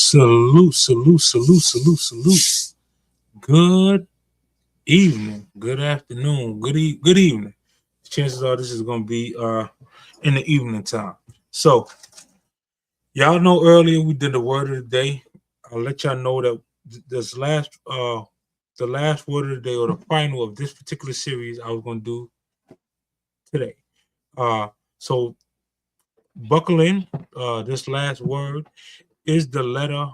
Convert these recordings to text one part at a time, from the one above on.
Salute, salute, salute, salute, salute. Good evening, good afternoon, good evening. Chances are this is gonna be in the evening time. So y'all know earlier we did the word of the day. I'll let y'all know that this last the last word of the day or the final of this particular series I was gonna do today. So buckle in. This last word is the letter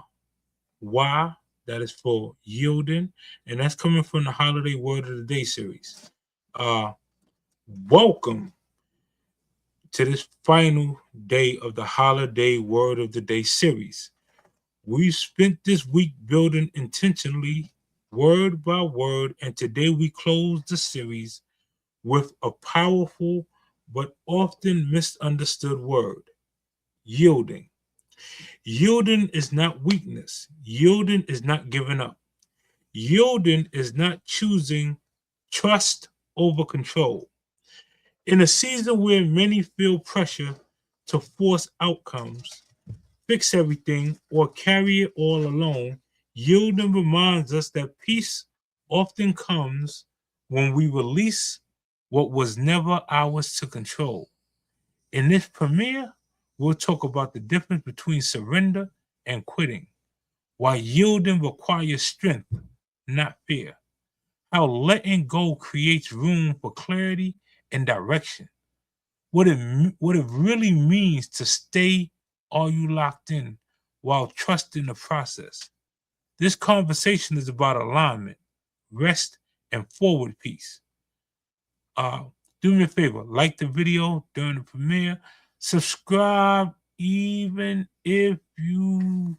Y, that is for yielding, and that's coming from the Holiday Word of the Day series. Uh, Welcome to this final day of the Holiday Word of the Day series. We spent this week building intentionally, word by word, and today we close the series with a powerful but often misunderstood word: yielding. Yielding is not weakness. Yielding is not giving up. Yielding is not choosing trust over control. In a season where many feel pressure to force outcomes, fix everything, or carry it all alone, yielding reminds us that peace often comes when we release what was never ours to control. In this premiere, we'll talk about the difference between surrender and quitting, why yielding requires strength, not fear, how letting go creates room for clarity and direction, what it really means to stay are you locked in while trusting the process. This conversation is about alignment, rest, and forward peace. Uh, do me a favor, like the video during the premiere, subscribe even if you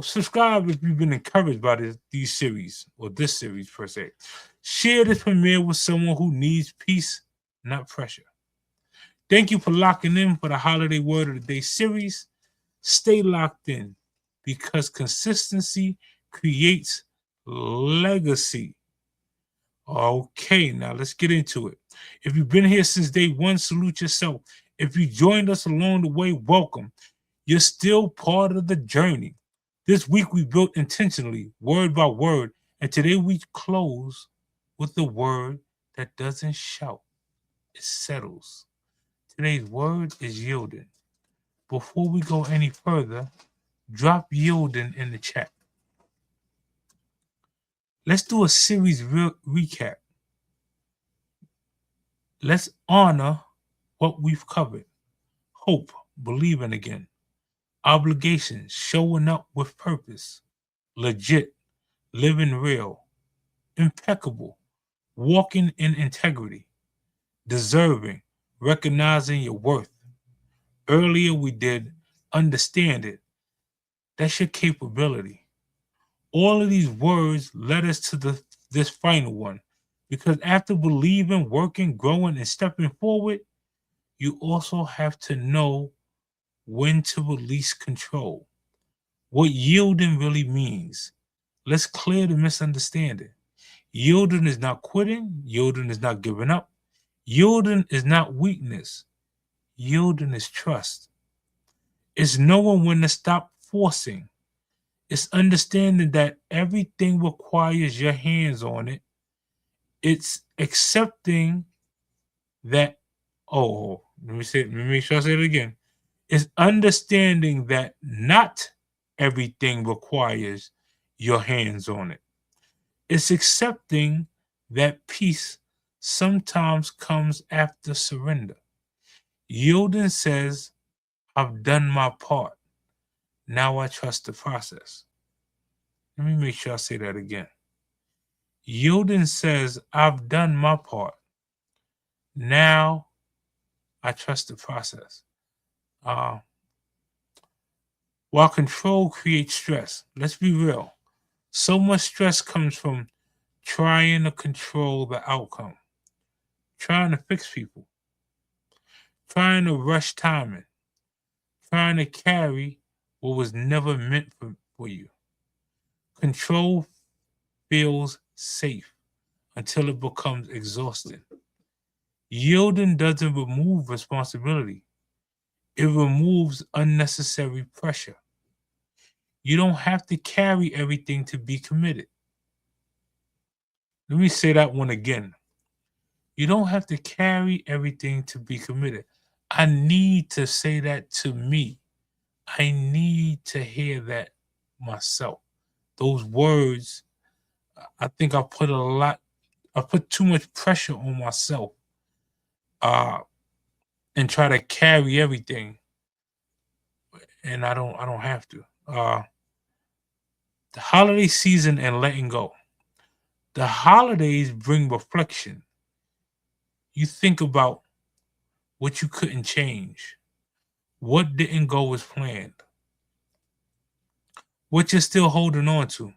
subscribe if you've been encouraged by these series or this series per se. Share this premiere with someone who needs peace, not pressure. Thank you for locking in for the Holiday Word of the Day series. Stay locked in because consistency creates legacy. Okay, now let's get into it. If you've been here since day one, salute yourself. If you joined us along the way, welcome. You're still part of the journey. This week we built intentionally, word by word, and today we close with the word that doesn't shout, it settles. Today's word is yielding. Before we go any further, drop yielding in the chat. Let's do a series recap. Let's honor what we've covered. Hope, believing again. Obligation, showing up with purpose. Legit, living real. Impeccable, walking in integrity. Deserving, recognizing your worth. Earlier we did understand it. That's your capability. All of these words led us to this final one, because after believing, working, growing, and stepping forward, you also have to know when to release control. What yielding really means. Let's clear the misunderstanding. Yielding is not quitting. Yielding is not giving up. Yielding is not weakness. Yielding is trust. It's knowing when to stop forcing. It's understanding that everything requires your hands on it. It's accepting that, let me make sure I say it again. It's understanding that not everything requires your hands on it. It's accepting that peace sometimes comes after surrender. Yielding says, I've done my part. Now I trust the process. Let me make sure I say that again. Yielding says, I've done my part. Now I trust the process. While control creates stress, let's be real. So much stress comes from trying to control the outcome, trying to fix people, trying to rush timing, trying to carry what was never meant for you. Control feels safe until it becomes exhausting. Yielding doesn't remove responsibility. It removes unnecessary pressure. You don't have to carry everything to be committed. Let me say that one again. You don't have to carry everything to be committed. I need to say that to me. I need to hear that myself. Those words, I think I put too much pressure on myself uh, and try to carry everything. And I don't have to. The holiday season and letting go. The holidays bring reflection. You think about what you couldn't change, what didn't go as planned, what you're still holding on to,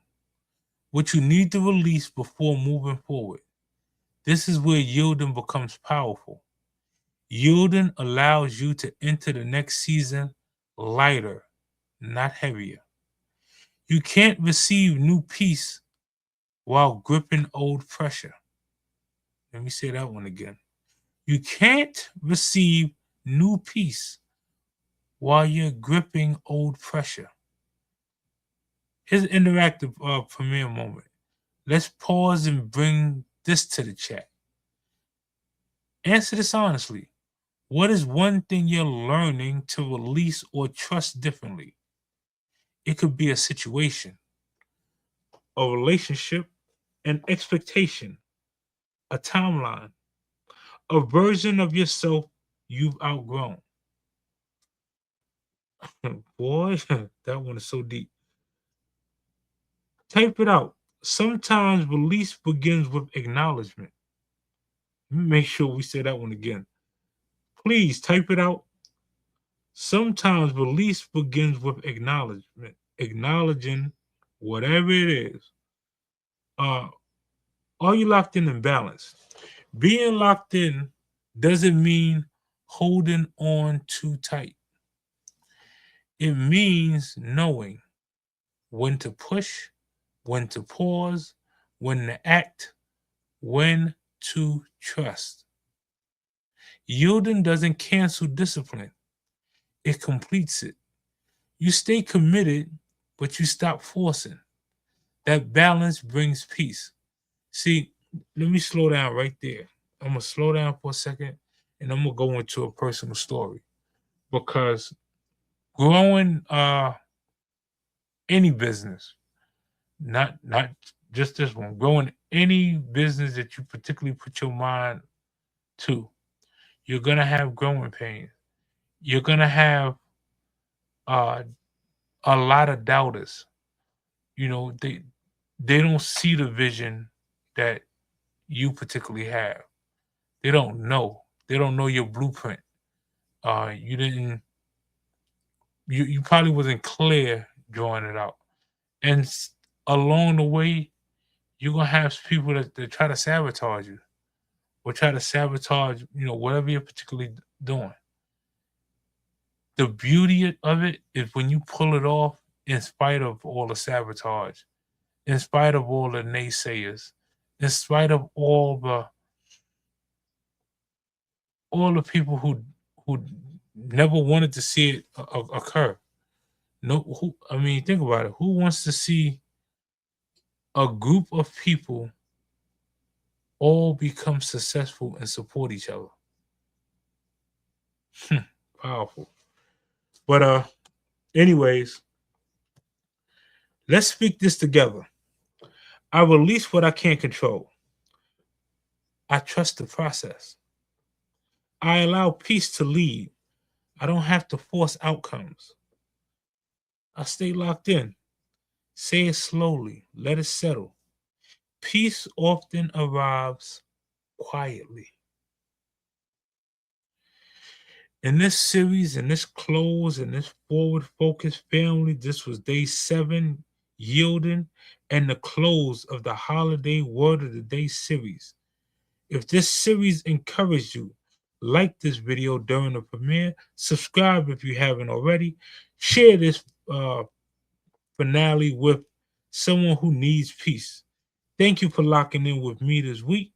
what you need to release before moving forward. This is where yielding becomes powerful. Yielding allows you to enter the next season lighter, not heavier. You can't receive new peace while gripping old pressure. Let me say that one again. You can't receive new peace while you're gripping old pressure. Here's an interactive premiere moment. Let's pause and bring this to the chat. Answer this honestly. What is one thing you're learning to release or trust differently? It could be a situation, a relationship, an expectation, a timeline, a version of yourself you've outgrown. Boy, that one is so deep. Type it out. Sometimes release begins with acknowledgement. Let me make sure we say that one again. Please type it out. Sometimes release begins with acknowledgement, acknowledging whatever it is. Are you locked in and balanced? Being locked in doesn't mean holding on too tight. It means knowing when to push, when to pause, when to act, when to trust. Yielding doesn't cancel discipline, it completes it. You stay committed, but you stop forcing. That balance brings peace. See, let me slow down right there. I'm going to slow down for a second and I'm going to go into a personal story because growing any business, not just this one, growing any business that you particularly put your mind to, you're gonna have growing pains. You're gonna have uh, a lot of doubters. You know, they don't see the vision that you particularly have. They don't know. They don't know your blueprint. You didn't. You probably wasn't clear drawing it out, and along the way, you're gonna have people that try to sabotage you or try to sabotage, whatever you're particularly doing. The beauty of it is when you pull it off in spite of all the sabotage, in spite of all the naysayers, in spite of all the people who never wanted to see it occur. No, I mean, think about it. Who wants to see a group of people all become successful and support each other? Powerful. But anyways, let's speak this together. I release what I can't control. I trust the process. I allow peace to lead. I don't have to force outcomes. I stay locked in. Say it slowly. Let it settle. Peace often arrives quietly. In this series, in this close, in this forward focused family, this was day 7, yielding, and the close of the holiday word of the day series. If this series encouraged you, like this video during the premiere, subscribe if you haven't already, share this finale with someone who needs peace. Thank you for locking in with me this week.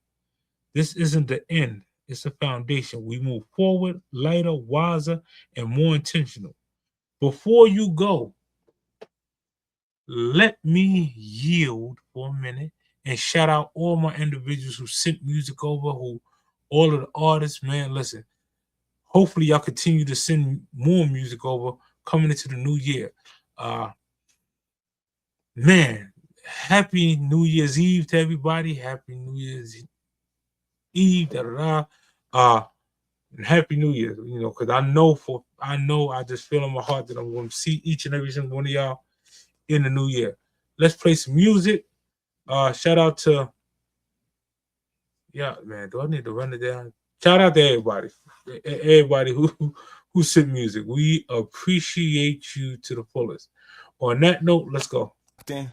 This isn't the end, it's a foundation. We move forward, lighter, wiser, and more intentional. Before you go, let me yield for a minute and shout out all my individuals who sent music over, who all of the artists, man, listen. Hopefully y'all continue to send more music over coming into the new year. Man, happy New Year's Eve to everybody. Happy New Year's Eve, and Happy New Year. You know, because I just feel in my heart that I'm going to see each and every single one of y'all in the new year. Let's play some music. Shout out to, yeah, man, do I need to run it down? Shout out to everybody who sent music. We appreciate you to the fullest. On that note, let's go. And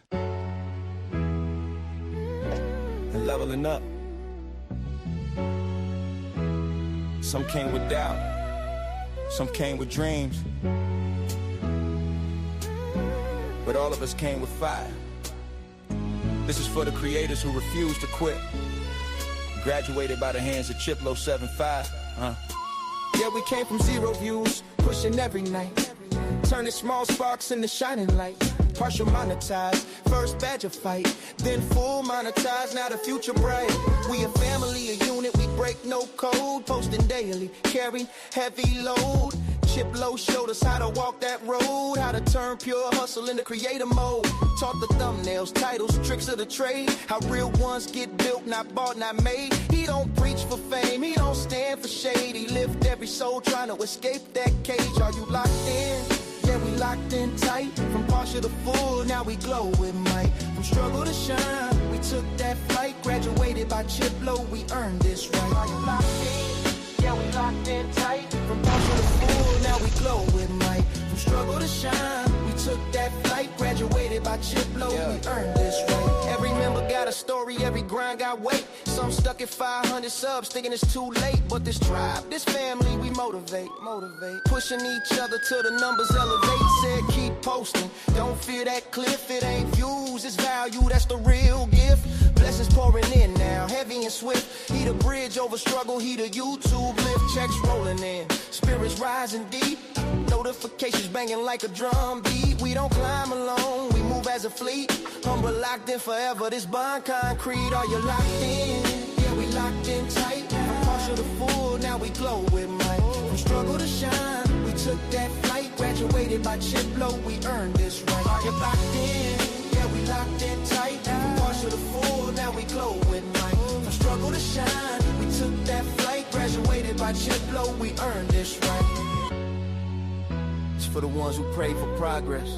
leveling up. Some came with doubt, some came with dreams, but all of us came with fire. This is for the creators who refuse to quit, graduated by the hands of Chiplo 7-5. Yeah, we came from 0 views, pushing every night, turning small sparks into shining light. Partial monetized, first badge of fight, then full monetized, now the future bright. We a family, a unit, we break no code, posting daily, carry heavy load. Chiplo showed us how to walk that road, how to turn pure hustle into creator mode. Taught the thumbnails, titles, tricks of the trade, how real ones get built, not bought, not made. He don't preach for fame, he don't stand for shade. He lift every soul trying to escape that cage. Are you locked in? Yeah, we locked in tight. From partial to full, now we glow with might. From struggle to shine, we took that flight. Graduated by Chiplo, we earned this right. Are you locked in? Yeah, we locked in tight. From partial to full, now we glow with might. From struggle to shine, we took that flight. Graduated by Chiplo, we earned this right. Every member got a story, every grind got weight. Some stuck at 500 subs, thinking it's too late. But this tribe, this family, we motivate. Pushing each other till the numbers elevate. Said keep posting, don't fear that cliff. It ain't views, it's value, that's the real gift. Blessings pouring in now, heavy and swift. He the bridge over struggle, he the YouTube lift. Checks rolling in, spirits rising deep. Notifications banging like a drum beat. We don't climb alone, we move as a fleet. Humble locked in forever, this bond concrete. Are you locked in? Yeah, we locked in tight. From partial to full, now we glow with might. From struggle to shine, we took that flight. Graduated by Chiplo, we earned this right. Are you locked in? Yeah, we locked in tight. From partial to full, now we glow with might. From struggle to shine, we took that flight. Graduated by Chiplo, we earned this right. It's for the ones who prayed for progress,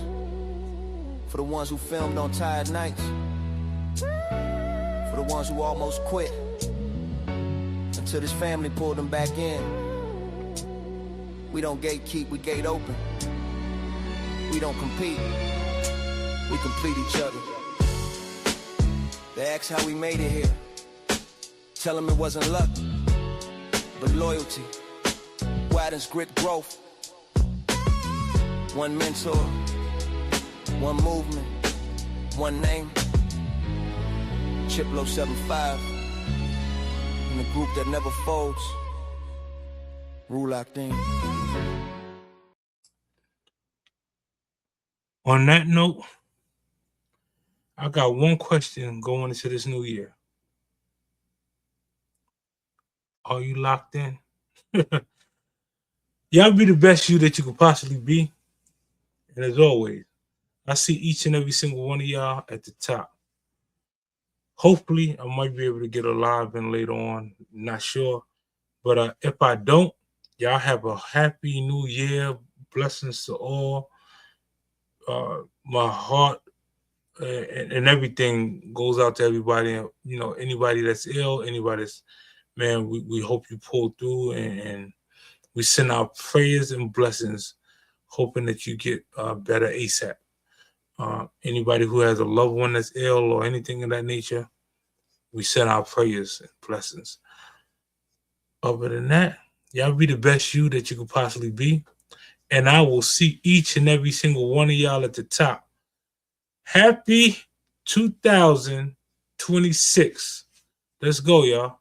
for the ones who filmed on tired nights, for the ones who almost quit until this family pulled them back in. We don't gatekeep, we gate open. We don't compete, we complete each other. They ask how we made it here. Tell them it wasn't luck, but loyalty. Widens grit growth. One mentor, one movement, one name. Chiplo 7-5. In the group that never folds. Rule locked in. On that note, I got one question going into this new year. Are you locked in? Y'all be the best you that you could possibly be. And as always, I see each and every single one of y'all at the top. Hopefully, I might be able to get a live in later on. Not sure. But if I don't, y'all have a happy new year. Blessings to all. My heart and everything goes out to everybody. You know, anybody that's ill, anybody that's, man, we hope you pull through, and we send our prayers and blessings, hoping that you get better ASAP. Anybody who has a loved one that's ill or anything of that nature, we send our prayers and blessings. Other than that, y'all be the best you that you could possibly be. And I will see each and every single one of y'all at the top. Happy 2026. Let's go, y'all.